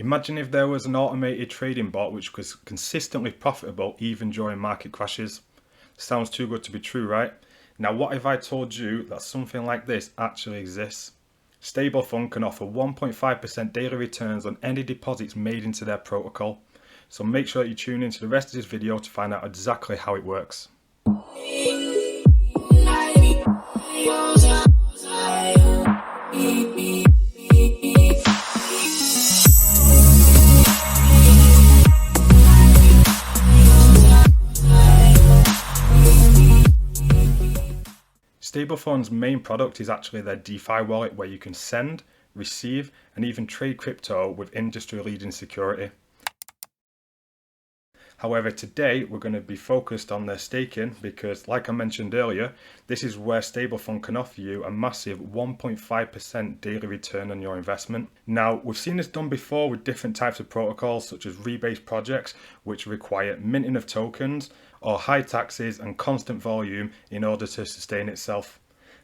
Imagine if there was an automated trading bot which was consistently profitable even during market crashes. Sounds too good to be true, right? Now what if I told you that something like this actually exists? Stablefund can offer 1.5% daily returns on any deposits made into their protocol. So make sure that you tune into the rest of this video to find out exactly how it works. Stablefund's main product is actually their DeFi wallet, where you can send, receive, and even trade crypto with industry-leading security. However, today we're going to be focused on their staking because, like I mentioned earlier, this is where Stablefund can offer you a massive 1.5% daily return on your investment. Now, we've seen this done before with different types of protocols such as rebase projects, which require minting of tokens or high taxes and constant volume in order to sustain itself.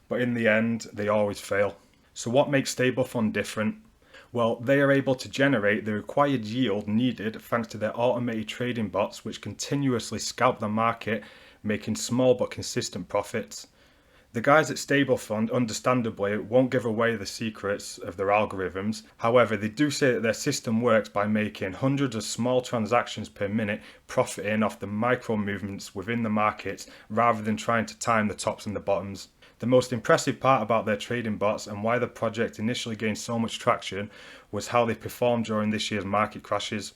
But in the end, they always fail. So what makes Stablefund different? Well, they are able to generate the required yield needed thanks to their automated trading bots, which continuously scalp the market, making small but consistent profits. The guys at Stablefund understandably won't give away the secrets of their algorithms. However, they do say that their system works by making hundreds of small transactions per minute, profiting off the micro movements within the markets rather than trying to time the tops and the bottoms. The most impressive part about their trading bots and why the project initially gained so much traction was how they performed during this year's market crashes.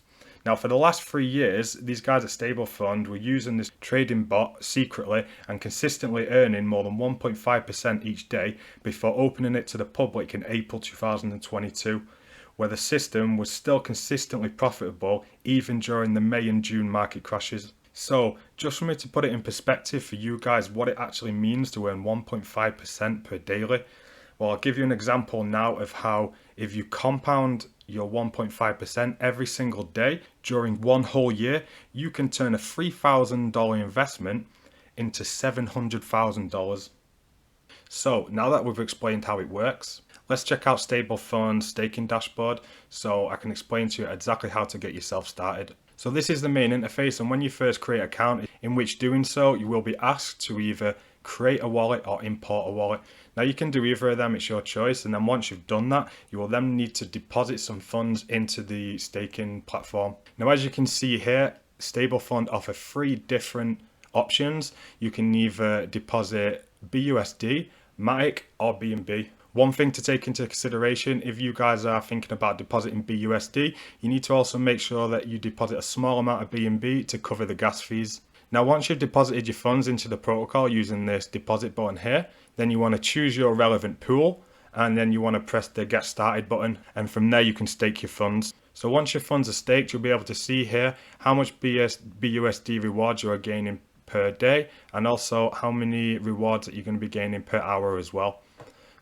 Now, for the last 3 years, these guys at Stablefund were using this trading bot secretly and consistently earning more than 1.5% each day before opening it to the public in April 2022, where the system was still consistently profitable even during the May and June market crashes. So, just for me to put it in perspective for you guys what it actually means to earn 1.5% per daily, well, I'll give you an example now of how if you compound your 1.5% every single day during one whole year, you can turn a $3,000 investment into $700,000. So now that we've explained how it works, let's check out Stablefund's staking dashboard so I can explain to you exactly how to get yourself started. So this is the main interface, and when you first create an account, in which doing so, you will be asked to either create a wallet or import a wallet. Now you can do either of them, it's your choice, and then once you've done that, you will then need to deposit some funds into the staking platform. Now as you can see here, Stablefund offer 3 different options. You can either deposit BUSD, Matic or BNB. One thing to take into consideration, if you guys are thinking about depositing BUSD, you need to also make sure that you deposit a small amount of BNB to cover the gas fees. Now once you've deposited your funds into the protocol using this deposit button here, then you want to choose your relevant pool, and then you want to press the get started button, and from there you can stake your funds. So once your funds are staked, you'll be able to see here how much BUSD rewards you are gaining per day, and also how many rewards that you're going to be gaining per hour as well.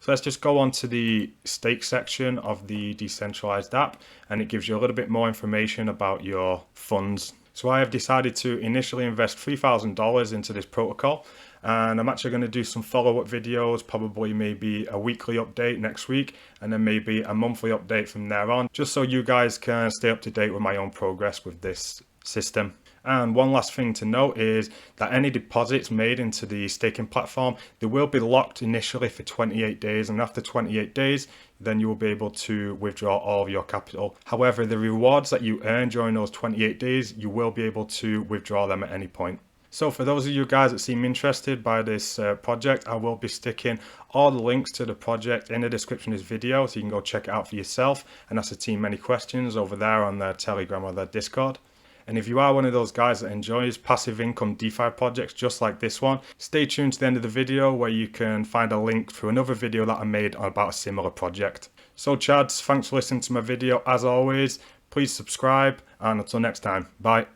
So let's just go on to the stake section of the decentralized app, and it gives you a little bit more information about your funds. So I have decided to initially invest $3,000 into this protocol, and I'm actually going to do some follow-up videos, probably maybe a weekly update next week, and then maybe a monthly update from there on, just so you guys can stay up to date with my own progress with this system. And one last thing to note is that any deposits made into the staking platform, they will be locked initially for 28 days, and after 28 days, then you will be able to withdraw all of your capital. However, the rewards that you earn during those 28 days, you will be able to withdraw them at any point. So for those of you guys that seem interested by this project, I will be sticking all the links to the project in the description of this video, so you can go check it out for yourself and ask the team any questions over there on their Telegram or their Discord. And if you are one of those guys that enjoys passive income DeFi projects just like this one, stay tuned to the end of the video where you can find a link to another video that I made about a similar project. So Chads, thanks for listening to my video. As always, please subscribe, and until next time, bye.